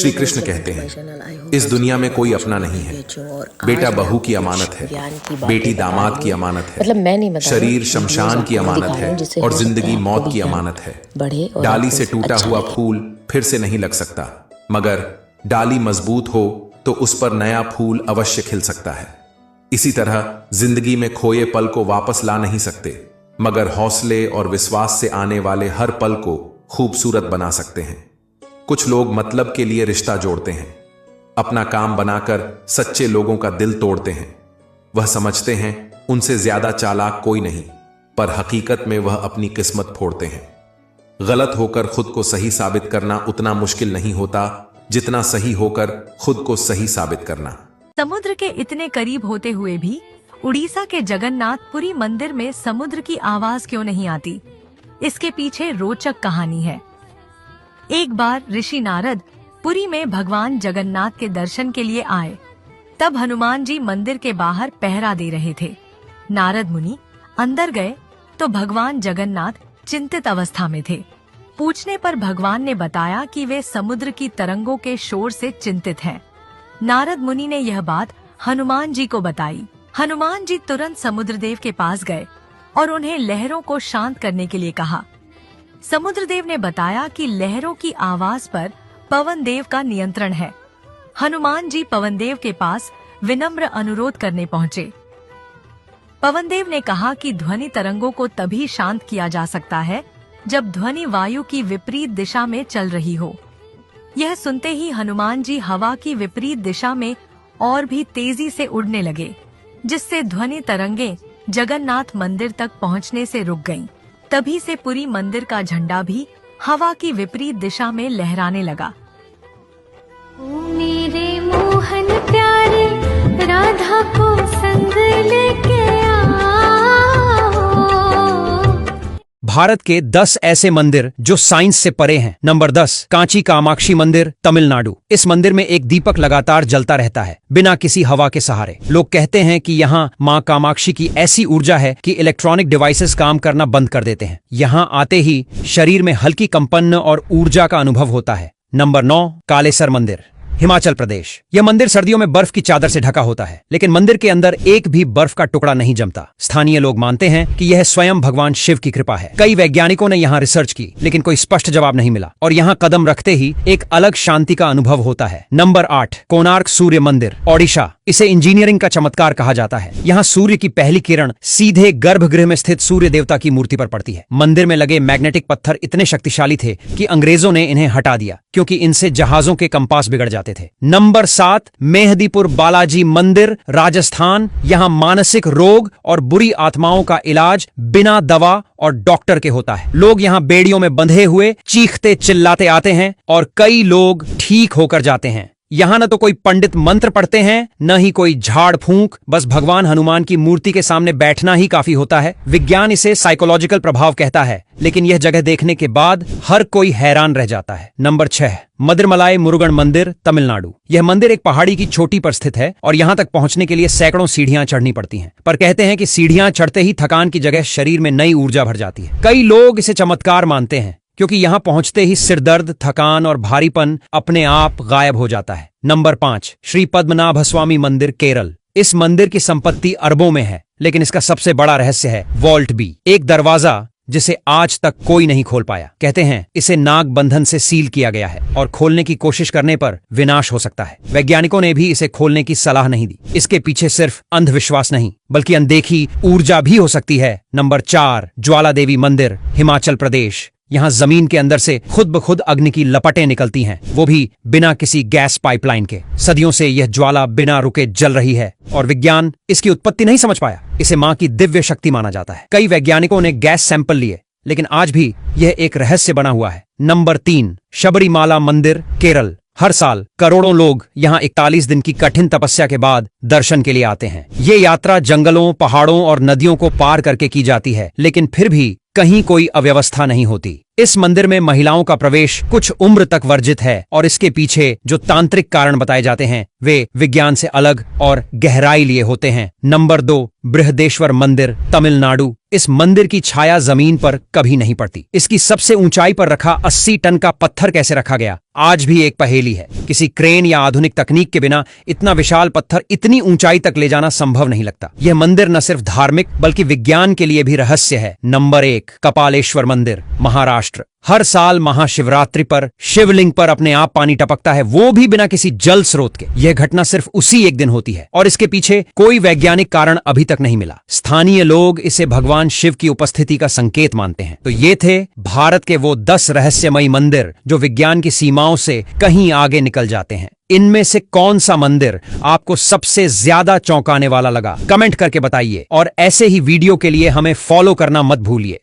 श्री कृष्ण कहते हैं, इस दुनिया में कोई अपना नहीं है। बेटा बहू की अमानत है, बेटी दामाद की अमानत है, शरीर शमशान की अमानत है और जिंदगी मौत की अमानत है। डाली से टूटा हुआ फूल फिर से नहीं लग सकता, मगर डाली मजबूत हो तो उस पर नया फूल अवश्य खिल सकता है। इसी तरह जिंदगी में खोए पल को वापस ला नहीं सकते, मगर हौसले और विश्वास से आने वाले हर पल को खूबसूरत बना सकते हैं। कुछ लोग मतलब के लिए रिश्ता जोड़ते हैं, अपना काम बनाकर सच्चे लोगों का दिल तोड़ते हैं। वह समझते हैं उनसे ज्यादा चालाक कोई नहीं, पर हकीकत में वह अपनी किस्मत फोड़ते हैं। गलत होकर खुद को सही साबित करना उतना मुश्किल नहीं होता जितना सही होकर खुद को सही साबित करना। समुद्र के इतने करीब होते हुए भी उड़ीसा के जगन्नाथपुरी मंदिर में समुद्र की आवाज क्यों नहीं आती? इसके पीछे रोचक कहानी है। एक बार ऋषि नारद पुरी में भगवान जगन्नाथ के दर्शन के लिए आए। तब हनुमान जी मंदिर के बाहर पहरा दे रहे थे। नारद मुनि अंदर गए तो भगवान जगन्नाथ चिंतित अवस्था में थे। पूछने पर भगवान ने बताया कि वे समुद्र की तरंगों के शोर से चिंतित हैं। नारद मुनि ने यह बात हनुमान जी को बताई। हनुमान जी तुरंत समुद्रदेव के पास गए और उन्हें लहरों को शांत करने के लिए कहा। समुद्रदेव ने बताया कि लहरों की आवाज पर पवन देव का नियंत्रण है। हनुमान जी पवन देव के पास विनम्र अनुरोध करने पहुँचे। पवन देव ने कहा कि ध्वनि तरंगों को तभी शांत किया जा सकता है जब ध्वनि वायु की विपरीत दिशा में चल रही हो। यह सुनते ही हनुमान जी हवा की विपरीत दिशा में और भी तेजी से उड़ने लगे, जिससे ध्वनि तरंगे जगन्नाथ मंदिर तक पहुंचने से रुक गईं। तभी से पुरी मंदिर का झंडा भी हवा की विपरीत दिशा में लहराने लगा। ओ मेरे मोहन प्यारे, राधा को संग लेके भारत के 10 ऐसे मंदिर जो साइंस से परे हैं। नंबर 10, कांची कामाक्षी मंदिर, तमिलनाडु। इस मंदिर में एक दीपक लगातार जलता रहता है, बिना किसी हवा के सहारे। लोग कहते हैं कि यहाँ माँ कामाक्षी की ऐसी ऊर्जा है कि इलेक्ट्रॉनिक डिवाइसेस काम करना बंद कर देते हैं। यहाँ आते ही शरीर में हल्की कंपन और ऊर्जा का अनुभव होता है। नंबर 9, कालेसर मंदिर, हिमाचल प्रदेश। यह मंदिर सर्दियों में बर्फ की चादर से ढका होता है, लेकिन मंदिर के अंदर एक भी बर्फ का टुकड़ा नहीं जमता। स्थानीय लोग मानते हैं कि यह स्वयं भगवान शिव की कृपा है। कई वैज्ञानिकों ने यहाँ रिसर्च की, लेकिन कोई स्पष्ट जवाब नहीं मिला और यहाँ कदम रखते ही एक अलग शांति का अनुभव होता है। नंबर 8, कोणार्क सूर्य मंदिर, ओडिशा। इसे इंजीनियरिंग का चमत्कार कहा जाता है। यहाँ सूर्य की पहली किरण सीधे गर्भगृह में स्थित सूर्य देवता की मूर्ति पर पड़ती है। मंदिर में लगे मैग्नेटिक पत्थर इतने शक्तिशाली थे कि अंग्रेजों ने इन्हें हटा दिया, क्योंकि इनसे जहाजों के कंपास बिगड़ जाते थे। नंबर 7, मेहदीपुर बालाजी मंदिर, राजस्थान। यहाँ मानसिक रोग और बुरी आत्माओं का इलाज बिना दवा और डॉक्टर के होता है। लोग यहाँ बेड़ियों में बंधे हुए चीखते चिल्लाते आते हैं और कई लोग ठीक होकर जाते हैं। यहाँ न तो कोई पंडित मंत्र पढ़ते हैं, न ही कोई झाड़ फूंक, बस भगवान हनुमान की मूर्ति के सामने बैठना ही काफी होता है। विज्ञान इसे साइकोलॉजिकल प्रभाव कहता है, लेकिन यह जगह देखने के बाद हर कोई हैरान रह जाता है। नंबर 6, मदिरमलाई मुरुगन मंदिर, तमिलनाडु। यह मंदिर एक पहाड़ी की चोटी पर स्थित है और यहाँ तक पहुंचने के लिए सैकड़ों सीढ़ियां चढ़नी पड़ती हैं। पर कहते हैं कि सीढ़ियां चढ़ते ही थकान की जगह शरीर में नई ऊर्जा भर जाती है। कई लोग इसे चमत्कार मानते हैं, क्योंकि यहाँ पहुंचते ही सिरदर्द, थकान और भारीपन अपने आप गायब हो जाता है। नंबर 5, श्री पद्मनाभ स्वामी मंदिर, केरल। इस मंदिर की संपत्ति अरबों में है, लेकिन इसका सबसे बड़ा रहस्य है वॉल्ट बी, एक दरवाजा जिसे आज तक कोई नहीं खोल पाया। कहते हैं इसे नाग बंधन से सील किया गया है और खोलने की कोशिश करने पर विनाश हो सकता है। वैज्ञानिकों ने भी इसे खोलने की सलाह नहीं दी। इसके पीछे सिर्फ अंधविश्वास नहीं, बल्कि अनदेखी ऊर्जा भी हो सकती है। नंबर 4, ज्वाला देवी मंदिर, हिमाचल प्रदेश। यहाँ जमीन के अंदर से खुद ब खुद अग्नि की लपटें निकलती हैं, वो भी बिना किसी गैस पाइपलाइन के। सदियों से यह ज्वाला बिना रुके जल रही है और विज्ञान इसकी उत्पत्ति नहीं समझ पाया। इसे मां की दिव्य शक्ति माना जाता है। कई वैज्ञानिकों ने गैस सैंपल लिए, लेकिन आज भी यह एक रहस्य बना हुआ है। नंबर 3, शबरीमाला मंदिर, केरल। हर साल करोड़ों लोग यहाँ 41 दिन की कठिन तपस्या के बाद दर्शन के लिए आते हैं। ये यात्रा जंगलों, पहाड़ों और नदियों को पार करके की जाती है, लेकिन फिर भी कहीं कोई अव्यवस्था नहीं होती। इस मंदिर में महिलाओं का प्रवेश कुछ उम्र तक वर्जित है और इसके पीछे जो तांत्रिक कारण बताए जाते हैं वे विज्ञान से अलग और गहराई लिए होते हैं। नंबर 2, बृहदेश्वर मंदिर, तमिलनाडु। इस मंदिर की छाया जमीन पर कभी नहीं पड़ती। इसकी सबसे ऊंचाई पर रखा 80 टन का पत्थर कैसे रखा गया, आज भी एक पहेली है। किसी क्रेन या आधुनिक तकनीक के बिना इतना विशाल पत्थर इतनी ऊंचाई तक ले जाना संभव नहीं लगता। यह मंदिर न सिर्फ धार्मिक बल्कि विज्ञान के लिए भी रहस्य है। नंबर 1, कपालेश्वर मंदिर, महाराष्ट्र। हर साल महाशिवरात्रि पर शिवलिंग पर अपने आप पानी टपकता है, वो भी बिना किसी जल स्रोत के। यह घटना सिर्फ उसी एक दिन होती है और इसके पीछे कोई वैज्ञानिक कारण अभी तक नहीं मिला। स्थानीय लोग इसे भगवान शिव की उपस्थिति का संकेत मानते हैं। तो ये थे भारत के वो 10 रहस्यमयी मंदिर जो विज्ञान की सीमाओं से कहीं आगे निकल जाते हैं। इनमें से कौन सा मंदिर आपको सबसे ज्यादा चौंकाने वाला लगा, कमेंट करके बताइए और ऐसे ही वीडियो के लिए हमें फॉलो करना मत भूलिए।